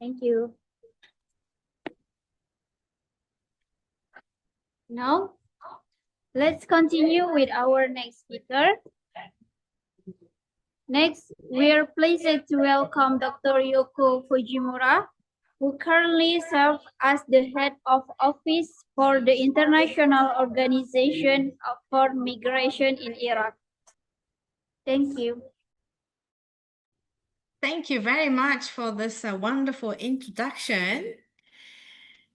Thank you. Now, let's continue with our next speaker. Next, we are pleased to welcome Dr. Yoko Fujimura, who currently serves as the head of office for the International Organization for Migration in Iraq. Thank you. Thank you very much for this wonderful introduction.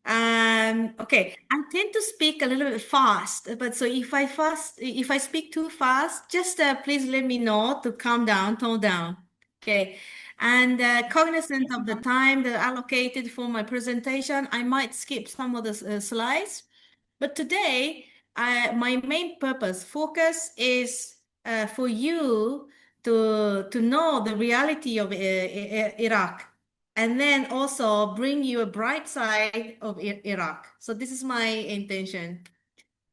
Okay, I tend to speak a little bit fast, but so if I speak too fast, just please let me know to calm down, tone down. Okay, and cognizant of the time that allocated for my presentation, I might skip some of the slides. But today, my main focus is for you to know the reality of Iraq, and then also bring you a bright side of Iraq. So this is my intention.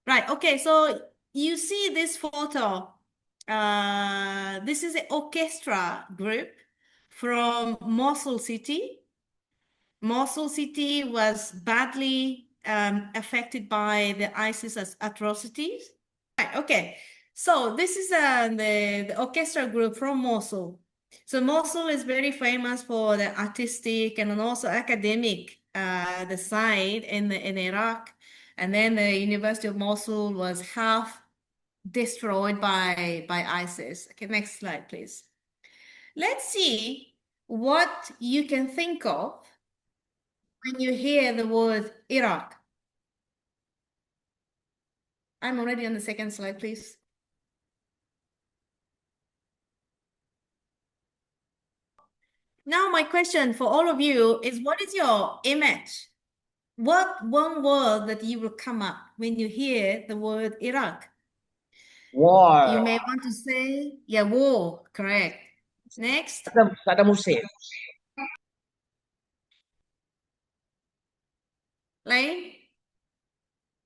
Right, okay, so you see this photo. This is an orchestra group from Mosul City. Mosul City was badly affected by the ISIS atrocities. Right, okay. So this is the orchestra group from Mosul. So Mosul is very famous for the artistic and also academic the side in Iraq. And then the University of Mosul was half destroyed by ISIS. Okay, next slide, please. Let's see what you can think of when you hear the word Iraq. I'm already on the second slide, please. Now, my question for all of you is, what is your image? What one word that you will come up when you hear the word Iraq? War. You may want to say, yeah, war, correct. Next. Saddam Hussein. Lane?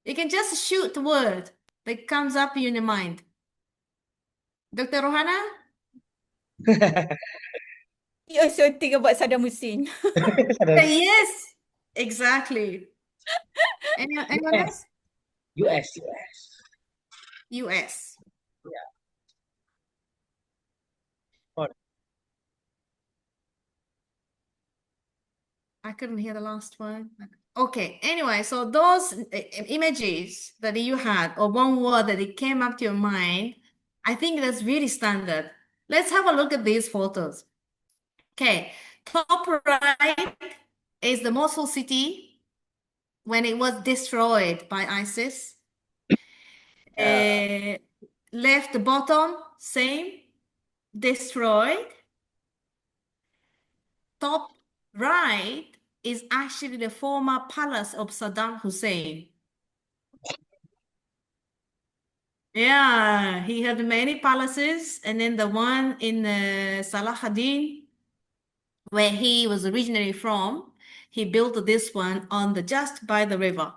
You can just shoot the word that comes up in your mind. Dr. Rohana? You also think about Saddam Hussein. Yes, exactly. Anyone else? US. US. Yeah. I couldn't hear the last one. Okay, anyway, so those images that you had, or one word that it came up to your mind, I think that's really standard. Let's have a look at these photos. Okay, top right is the Mosul city when it was destroyed by ISIS. Left bottom, same, destroyed. Top right is actually the former palace of Saddam Hussein. Yeah, he had many palaces, and then the one in Salahuddin, where he was originally from, he built this one on just by the river.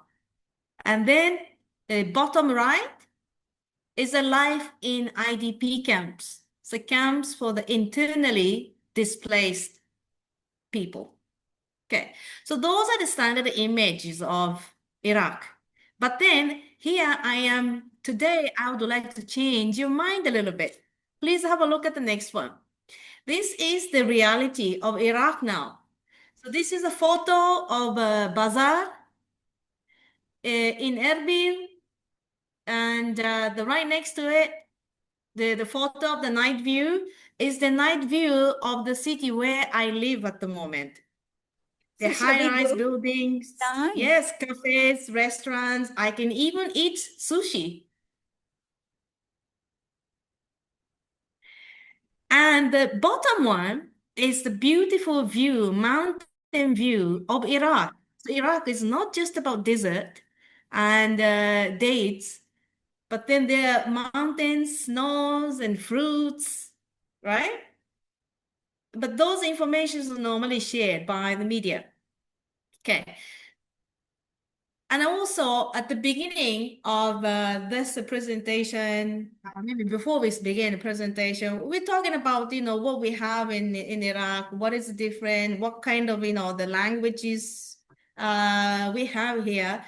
And then the bottom right is a life in IDP camps. So camps for the internally displaced people. Okay, so those are the standard images of Iraq. But then here I am today, I would like to change your mind a little bit. Please have a look at the next one. This is the reality of Iraq now. So this is a photo of a bazaar in Erbil, and the right next to it, the photo of the night view is the night view of the city where I live at the moment. The high-rise buildings, Nice. yes, cafes, restaurants. I can even eat sushi. And the bottom one is the beautiful view, mountain view of Iraq. So Iraq is not just about desert and dates, but then there are mountains, snows, and fruits, right? But those informations are normally shared by the media. Okay. And also at the beginning of this presentation, maybe before we begin the presentation, we're talking about, what we have in Iraq, what is different, what kind of, the languages we have here.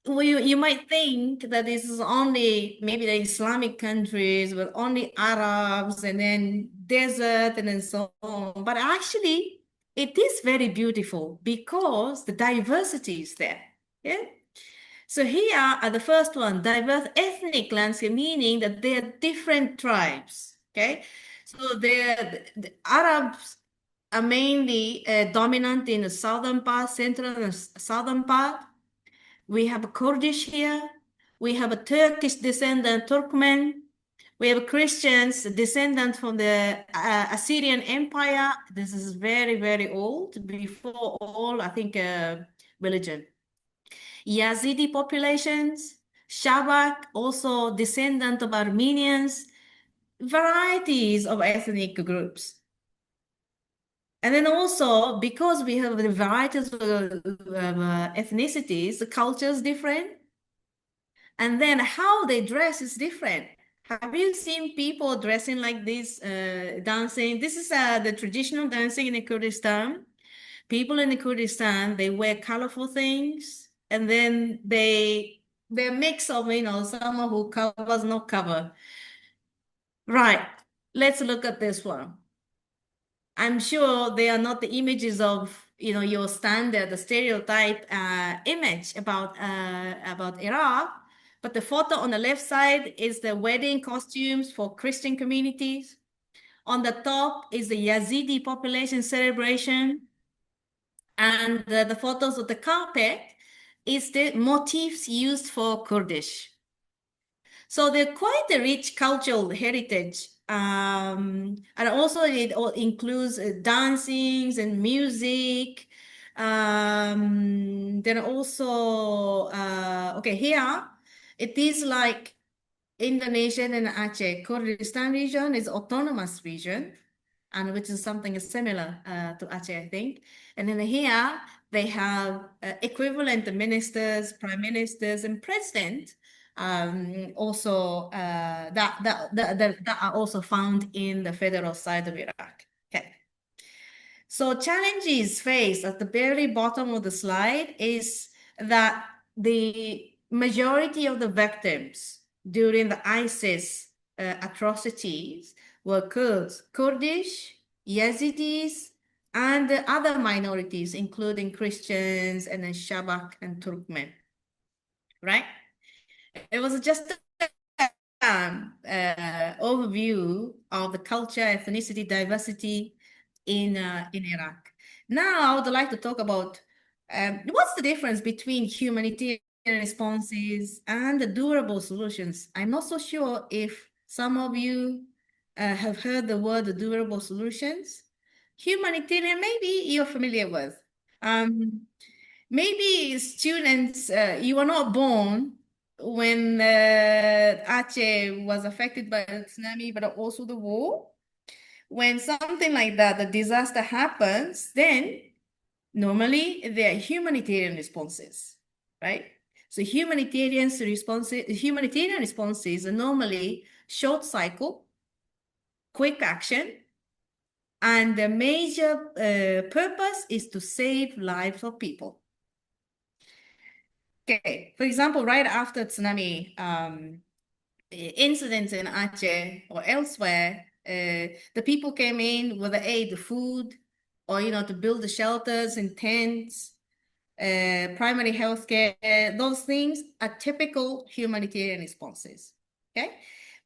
Well, you might think that this is only maybe the Islamic countries with only Arabs and then desert and then so on. But actually, it is very beautiful because the diversity is there. Yeah. So here are the first one, diverse ethnic landscape, meaning that they are different tribes. Okay. So the Arabs are mainly dominant in the southern part, central and southern part. We have a Kurdish here. We have a Turkish descendant Turkmen. We have Christians descendant from the Assyrian Empire. This is very, very old, before all, I think, religion. Yazidi populations, Shabak, also descendant of Armenians, varieties of ethnic groups. And then also, because we have the varieties of ethnicities, the culture is different. And then how they dress is different. Have you seen people dressing like this, dancing? This is the traditional dancing in the Kurdistan. People in the Kurdistan, they wear colorful things, and then they're mix of, someone who covers, no cover. Right, let's look at this one. I'm sure they are not the images of, your standard, the stereotype image about Iraq, but the photo on the left side is the wedding costumes for Christian communities. On the top is the Yazidi population celebration. And the photos of the carpet is the motifs used for Kurdish. So they're quite a rich cultural heritage. And also it includes dancings and music. Then also, okay, here it is like Indonesian and Aceh. Kurdistan region is autonomous region, and which is something similar to Aceh, I think. And then here they have equivalent ministers, prime ministers, and president. Also, that are also found in the federal side of Iraq. Okay. So challenges faced at the very bottom of the slide is that the majority of the victims during the ISIS atrocities were Kurds, Kurdish, Yazidis, and the other minorities, including Christians and then Shabak and Turkmen, right? It was just overview of the culture, ethnicity, diversity in Iraq. Now, I would like to talk about what's the difference between humanitarian responses and the durable solutions. I'm not so sure if some of you have heard the word durable solutions. Humanitarian, maybe you're familiar with. Maybe students, you were not born when Aceh was affected by the tsunami, but also the war. When something like that, the disaster happens, then normally there are humanitarian responses, right? So humanitarian responses are normally short cycle, quick action, and the major purpose is to save lives of people. Okay, for example, right after tsunami incidents in Aceh or elsewhere, the people came in with the aid, the food, or to build the shelters and tents, primary healthcare. Those things are typical humanitarian responses. Okay,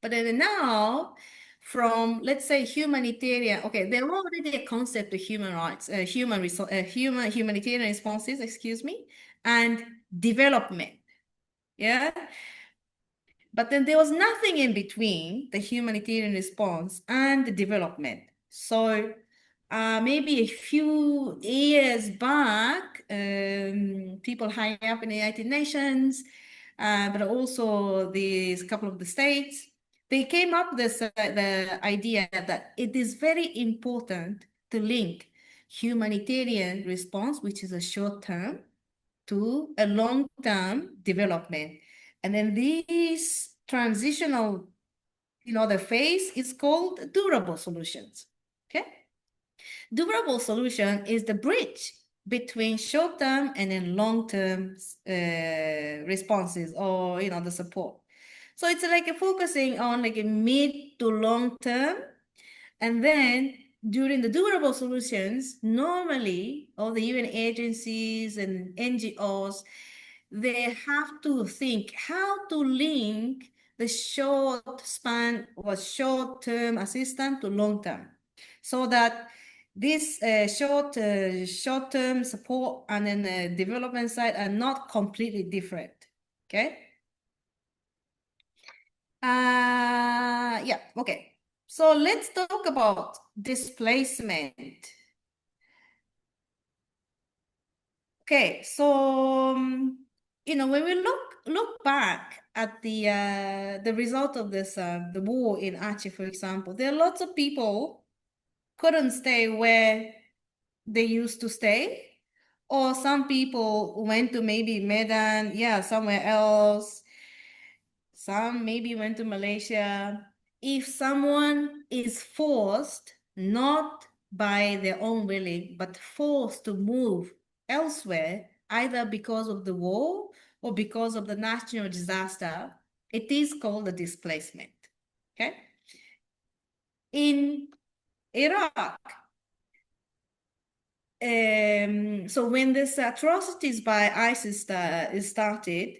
but then now, from let's say humanitarian, okay, there already a concept of human rights, humanitarian responses, excuse me, and development. Yeah. But then there was nothing in between the humanitarian response and the development. So maybe a few years back, people high up in the United Nations, but also these couple of the states, they came up with the idea that it is very important to link humanitarian response, which is a short term, to a long-term development. And then these transitional, the phase is called durable solutions. Okay? Durable solution is the bridge between short-term and then long-term responses, or the support. So it's like focusing on like a mid to long term, and then during the durable solutions, normally all the UN agencies and NGOs, they have to think how to link the short span or short-term assistance to long-term, so that this short-term support and then the development side are not completely different. Okay. Yeah, okay. So let's talk about displacement. Okay, so when we look back at the result of this the war in Aceh, for example, there are lots of people couldn't stay where they used to stay, or some people went to maybe Medan, yeah, somewhere else. Some maybe went to Malaysia. If someone is forced, not by their own willing, but forced to move elsewhere, either because of the war or because of the national disaster, it is called a displacement. Okay? In Iraq, so when this atrocities by ISIS started,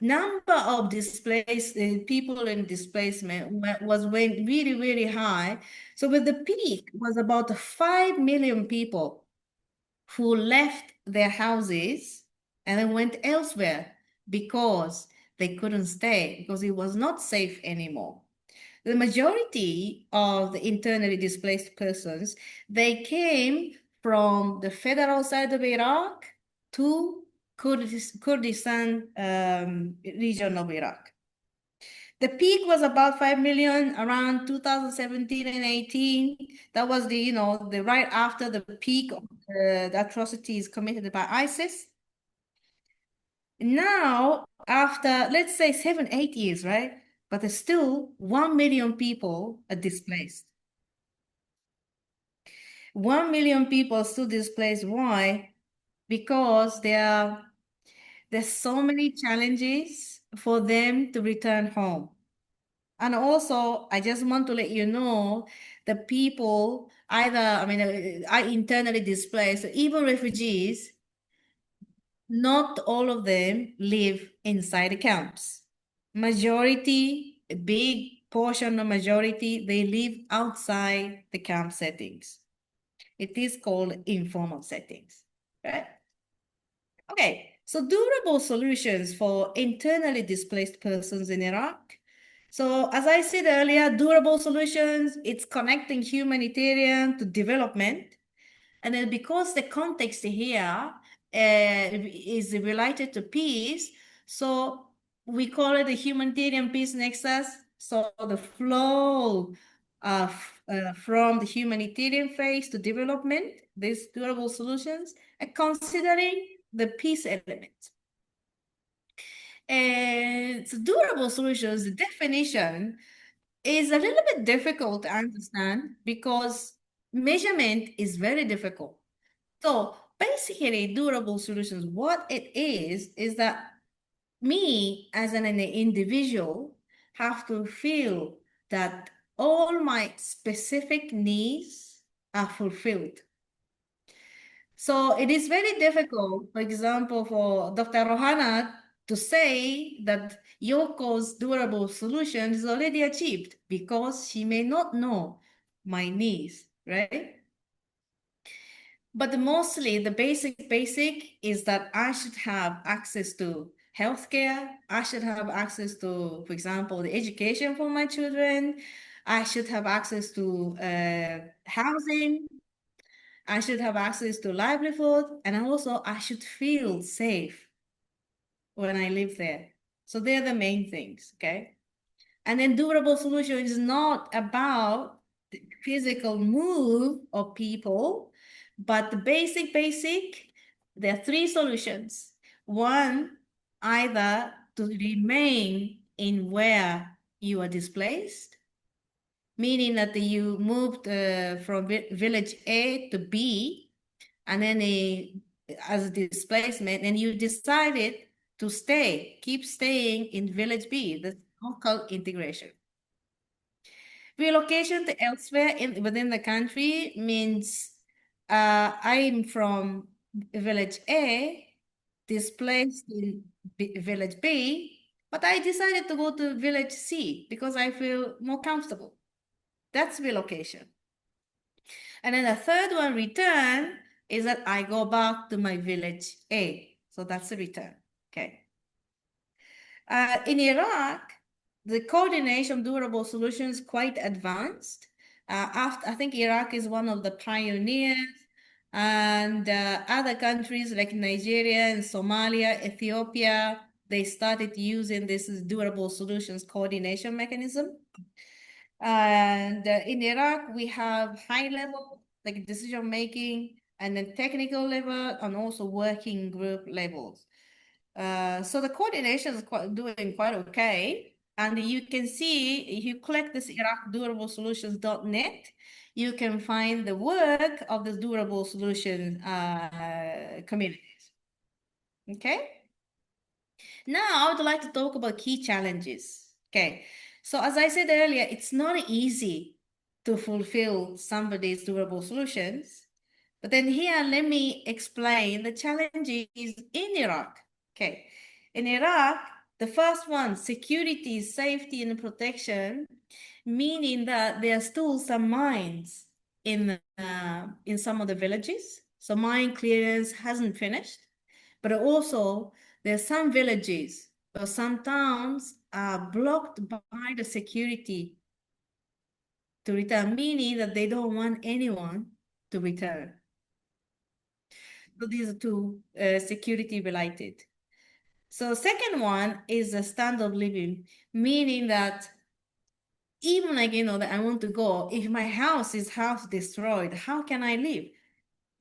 number of displaced people in displacement went really, really high. So with the peak was about 5 million people who left their houses and then went elsewhere because they couldn't stay, because it was not safe anymore. The majority of the internally displaced persons, they came from the federal side of Iraq to Kurdistan region of Iraq. The peak was about 5 million around 2017 and 18. That was the right after the peak of the atrocities committed by ISIS. Now, after, let's say 7, 8 years, right? But there's still 1 million people are displaced. 1 million people still displaced. Why? Because there's so many challenges for them to return home. And also, I just want to let you know, the people are internally displaced, even refugees, not all of them live inside the camps. Majority, a big portion of majority, they live outside the camp settings. It is called informal settings, right? Okay, so durable solutions for internally displaced persons in Iraq. So as I said earlier, durable solutions, it's connecting humanitarian to development. And then because the context here is related to peace, so we call it the humanitarian peace nexus. So the flow from the humanitarian phase to development, these durable solutions, and considering the peace element. And so durable solutions, the definition is a little bit difficult to understand because measurement is very difficult. So basically, durable solutions, what it is that me as an individual have to feel that all my specific needs are fulfilled. So it is very difficult, for example, for Dr. Rohana to say that YOKO's durable solution is already achieved because she may not know my needs, right? But mostly the basic is that I should have access to healthcare. I should have access to, for example, the education for my children. I should have access to housing. I should have access to livelihood. And also I should feel safe when I live there. So they're the main things, okay? And then durable solution is not about the physical move of people, but the basic, there are 3 solutions. One, either to remain in where you are displaced, meaning that you moved from village A to B, and then as a displacement, and you decided to keep staying in village B, the local integration. Relocation to elsewhere within the country means I'm from village A, displaced in village B, but I decided to go to village C because I feel more comfortable. That's relocation. And then the third one, return, is that I go back to my village A. So that's a return. Okay. In Iraq, the coordination of durable solutions quite advanced. I think Iraq is one of the pioneers, and other countries like Nigeria and Somalia, Ethiopia, they started using this durable solutions coordination mechanism. And in Iraq, we have high level, like decision making, and then technical level, and also working group levels. So the coordination is doing quite okay. And you can see, if you click this IraqDurableSolutions.net, you can find the work of the durable solution communities. Okay. Now I would like to talk about key challenges. Okay. So as I said earlier, it's not easy to fulfill somebody's durable solutions. But then here, let me explain the challenges in Iraq. Okay. In Iraq, the first one, security, safety, and protection, meaning that there are still some mines in some of the villages. So mine clearance hasn't finished. But also, there are some villages or some towns are blocked by the security to return, meaning that they don't want anyone to return. So these are two security related. So second one is a standard living, meaning that even that I want to go, if my house is half destroyed, how can I live?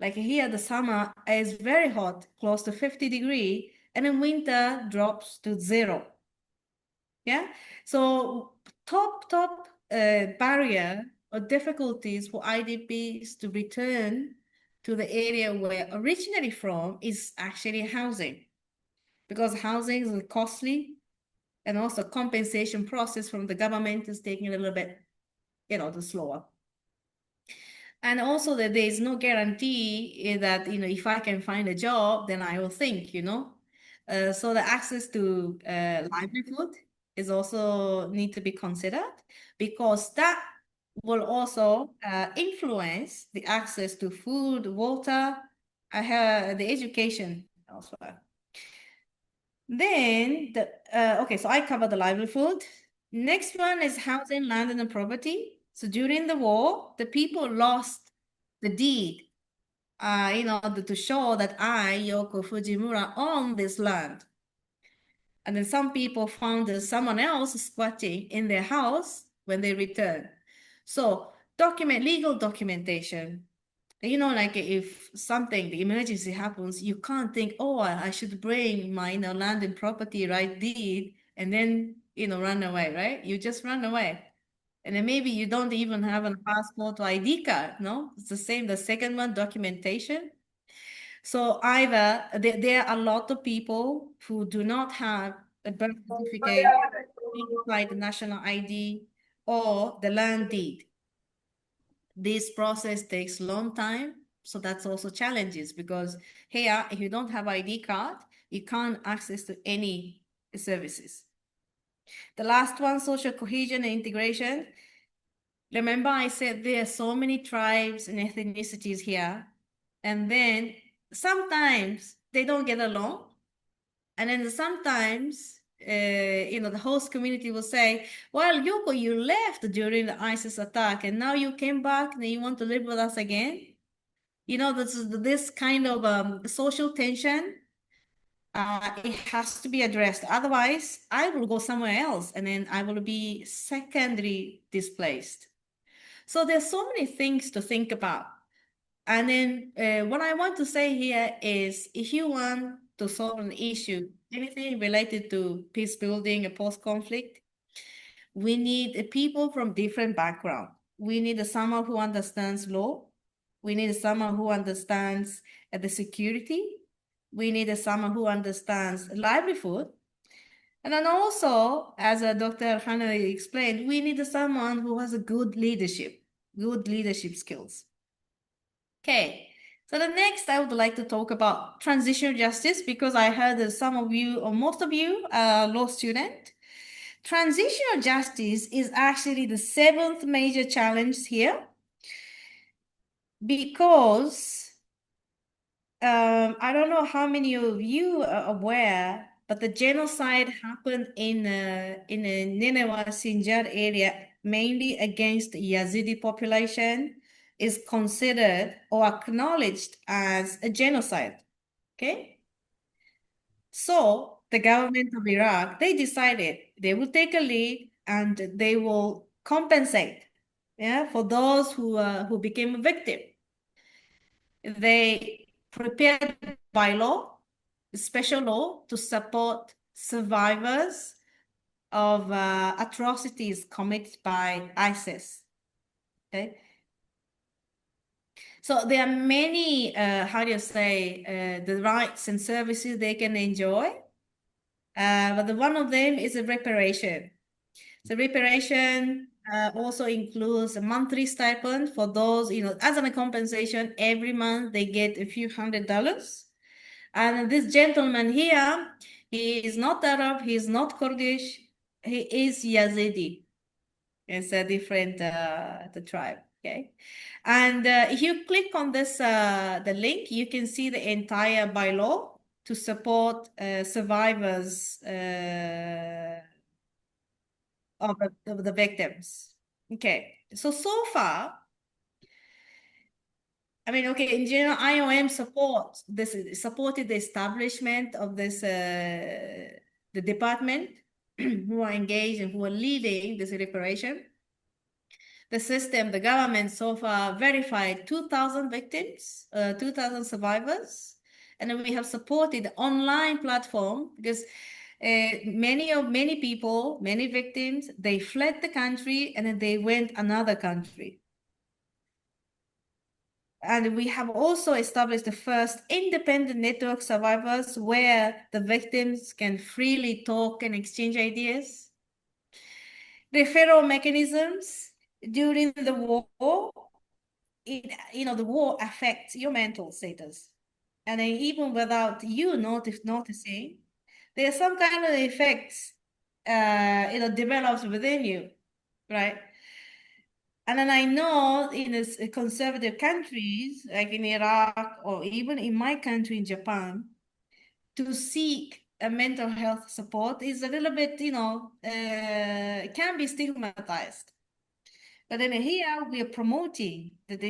Like here, the summer is very hot, close to 50 degrees, and in winter drops to 0. Yeah. So top barrier or difficulties for IDPs to return to the area where originally from is actually housing, because housing is costly, and also compensation process from the government is taking a little bit, the slower. And also that there is no guarantee that, if I can find a job, then I will think, so the access to livelihood is also need to be considered, because that will also influence the access to food, water, the education elsewhere. Then, okay, so I covered the livelihood. Next one is housing, land, and property. So during the war, the people lost the deed, to show that I, Yoko Fujimura, own this land. And then some people found that someone else squatting in their house when they returned. So legal documentation. Like if something, the emergency happens, you can't think, oh, I should bring my land and property right deed and then, run away, right? You just run away. And then maybe you don't even have a passport or ID card, no? It's the same, the second one, documentation. So either there are a lot of people who do not have a birth certificate, verified national ID, or the land deed. This process takes a long time. So that's also challenges, because here, if you don't have ID card, you can't access to any services. The last one, social cohesion and integration. Remember I said there are so many tribes and ethnicities here, and then sometimes they don't get along. And then sometimes, the host community will say, well, Yoko, you left during the ISIS attack and now you came back and you want to live with us again. This kind of social tension, it has to be addressed. Otherwise, I will go somewhere else and then I will be secondary displaced. So there's so many things to think about. And then what I want to say here is, if you want to solve an issue, anything related to peace building, a post-conflict, we need people from different backgrounds. We need someone who understands law. We need someone who understands the security. We need someone who understands livelihood. And then also, as Dr. Hanna explained, we need someone who has a good leadership skills. Okay, so the next I would like to talk about transitional justice, because I heard that some of you, or most of you, are law student. Transitional justice is actually the 7th major challenge here, because I don't know how many of you are aware, but the genocide happened in the Nineveh Sinjar area, mainly against the Yazidi population, is considered or acknowledged as a genocide. Okay? So the government of Iraq, they decided they will take a lead and they will compensate, yeah, for those who became a victim. They prepared bylaw, special law to support survivors of atrocities committed by ISIS. Okay. So there are many, how do you say, the rights and services they can enjoy. But one of them is a reparation. So reparation also includes a monthly stipend for those, as a compensation, every month they get a few $100s. And this gentleman here, he is not Arab, he is not Kurdish, he is Yazidi. It's a different the tribe, okay? And if you click on this, the link, you can see the entire bylaw to support survivors of the victims. Okay, so far, I mean, okay, in general, IOM supported the establishment of this, the department who are engaged and who are leading this reparation. The system, the government so far verified 2,000 victims, 2,000 survivors, and we have supported the online platform because many people, many victims, they fled the country and then they went another country. And we have also established the first independent network survivors where the victims can freely talk and exchange ideas. Referral mechanisms during the war, the war affects your mental status. And then even without you noticing, there's some kind of effects, develops within you, right? And then I know in conservative countries, like in Iraq or even in my country in Japan, to seek a mental health support is a little bit, can be stigmatized. But then here we are promoting that,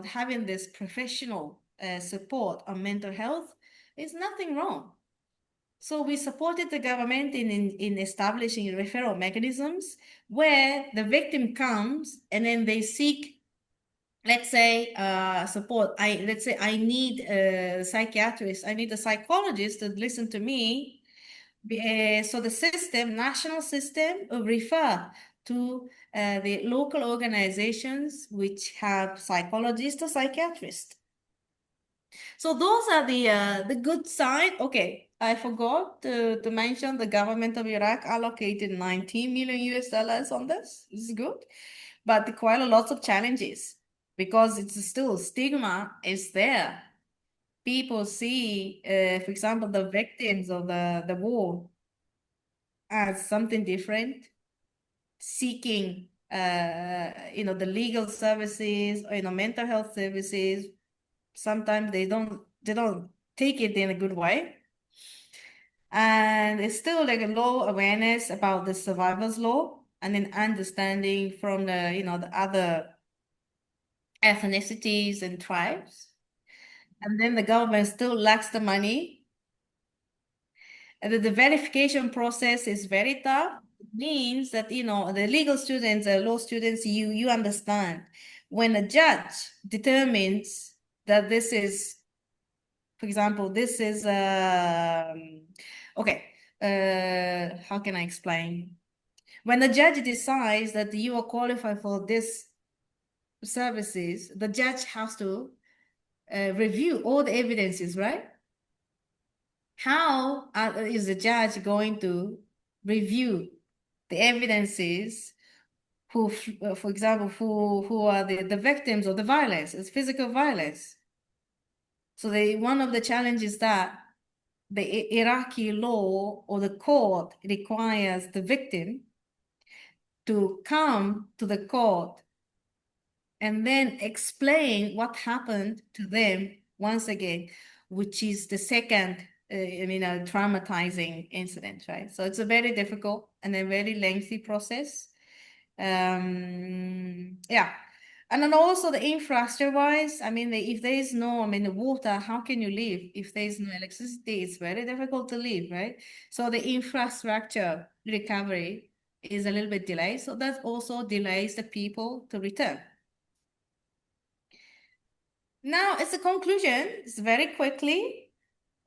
having this professional support on mental health is nothing wrong. So we supported the government in establishing referral mechanisms where the victim comes and then they seek, let's say, support. Let's say I need a psychiatrist, I need a psychologist to listen to me. So the national system will refer to the local organizations which have psychologists or psychiatrists. So those are the good side. Okay, I forgot to mention the government of Iraq allocated 19 million US dollars on this. This is good, but quite a lot of challenges because it's still stigma is there. People see, for example, the victims of the war as something different, seeking, the legal services or mental health services. Sometimes they don't take it in a good way. And it's still like a low awareness about the survivors law and then understanding from the, the other ethnicities and tribes. And then the government still lacks the money. And the verification process is very tough. It means that, the legal students, law students, you understand when a judge determines that this is For example, this is, okay, how can I explain? When the judge decides that you are qualified for this services, the judge has to review all the evidences, right? How is the judge going to review the evidences who, for example, who are the victims of the violence, it's physical violence? So one of the challenges that the Iraqi law or the court requires the victim to come to the court and then explain what happened to them once again, which is the second, traumatizing incident, right? So it's a very difficult and a very lengthy process. Yeah. And then also the infrastructure-wise, if there is no, the water, how can you live? If there is no electricity, it's very difficult to live, right? So the infrastructure recovery is a little bit delayed. So that also delays the people to return. Now, it's a conclusion. It's very quickly.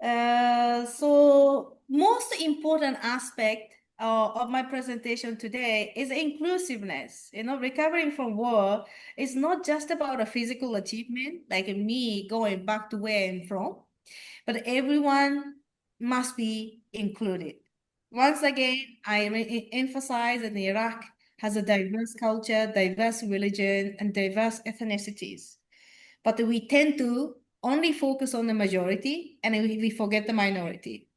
So most important aspect of my presentation today is inclusiveness. Recovering from war is not just about a physical achievement, like me going back to where I'm from, but everyone must be included. Once again, I emphasize that Iraq has a diverse culture, diverse religion, and diverse ethnicities. But we tend to only focus on the majority and we forget the minority.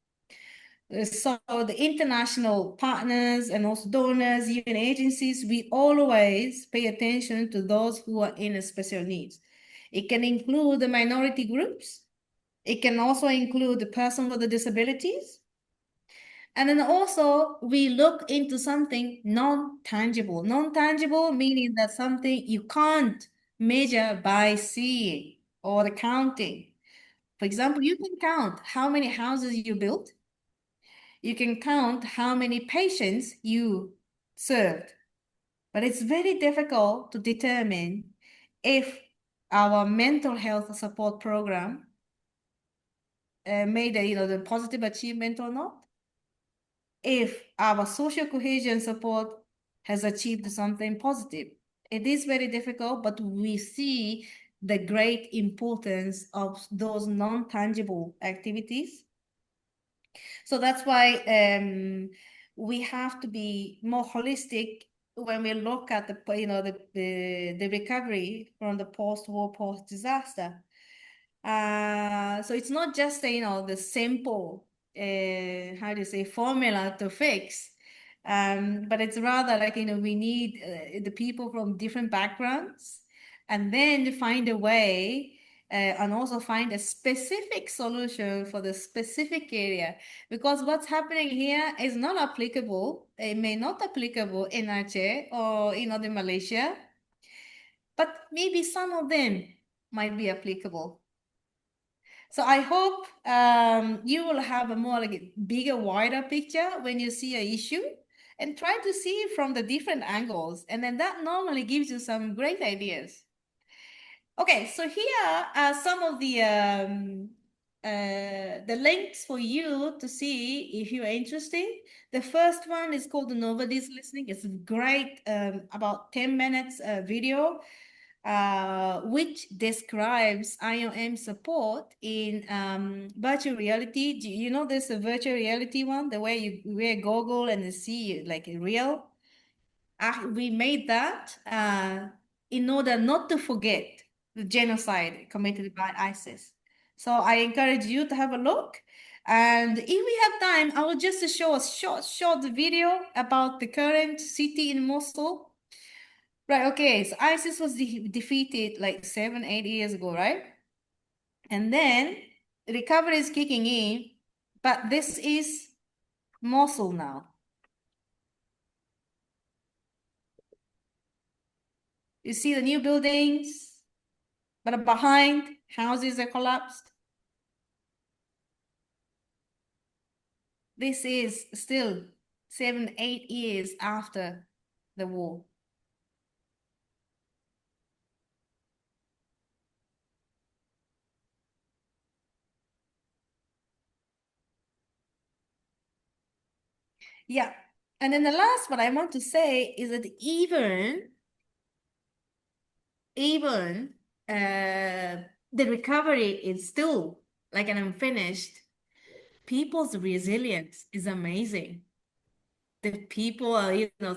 So the international partners and also donors, even agencies, we always pay attention to those who are in special needs. It can include the minority groups. It can also include the person with the disabilities. And then also we look into something non-tangible. Non-tangible meaning that something you can't measure by seeing or counting. For example, you can count how many houses you built. You can count how many patients you served. But it's very difficult to determine if our mental health support program made the positive achievement or not. If our social cohesion support has achieved something positive. It is very difficult, but we see the great importance of those non-tangible activities. So that's why we have to be more holistic when we look at the recovery from the post-war, post-disaster. So it's not just the simple formula to fix, but it's rather like we need the people from different backgrounds, and then to find a way and also find a specific solution for the specific area, because what's happening here is not applicable. It may not applicable in Aceh or the Malaysia, but maybe some of them might be applicable. So I hope you will have a more bigger, wider picture when you see an issue and try to see it from the different angles. And then that normally gives you some great ideas. Okay, so here are some of the links for you to see if you're interested. The first one is called the Nobody's Listening. It's a great, about 10 minutes video. Which describes IOM support in virtual reality. You know there's a virtual reality one, the way you wear goggle and see like real. We made that in order not to forget the genocide committed by ISIS. So I encourage you to have a look. And if we have time, I will just show a short video about the current city in Mosul. Right, okay, so ISIS was defeated like 7-8 years ago, right? And then recovery is kicking in, but this is Mosul now. You see the new buildings, but behind, houses are collapsed. This is still 7-8 years after the war. Yeah. And then the last what I want to say is that even the recovery is still like an unfinished, people's resilience is amazing. The people are,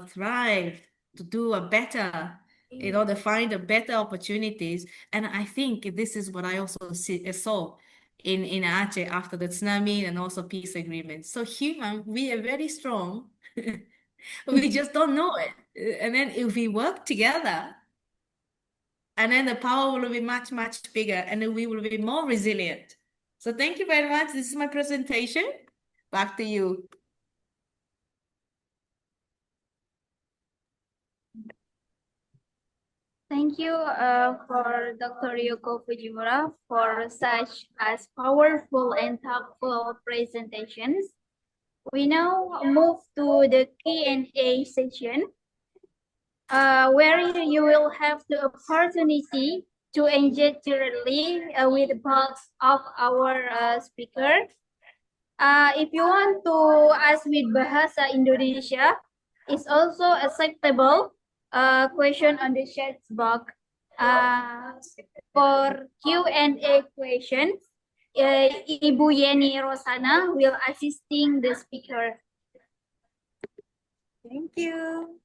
thrive to do a better, to find a better opportunities. And I think this is what I also saw in Aceh after the tsunami and also peace agreement. So human, we are very strong. We just don't know it. And then if we work together, and then the power will be much, much bigger, and then we will be more resilient. So thank you very much. This is my presentation. Back to you. Thank you for Dr. Yoko Fujimura for such as powerful and thoughtful presentations. We now move to the Q&A session, where you will have the opportunity to engage directly with both of our speakers. If you want to ask with Bahasa Indonesia, it's also acceptable. Question on the chat box. For Q&A questions, Ibu Yeni Rosana will assisting the speaker. Thank you.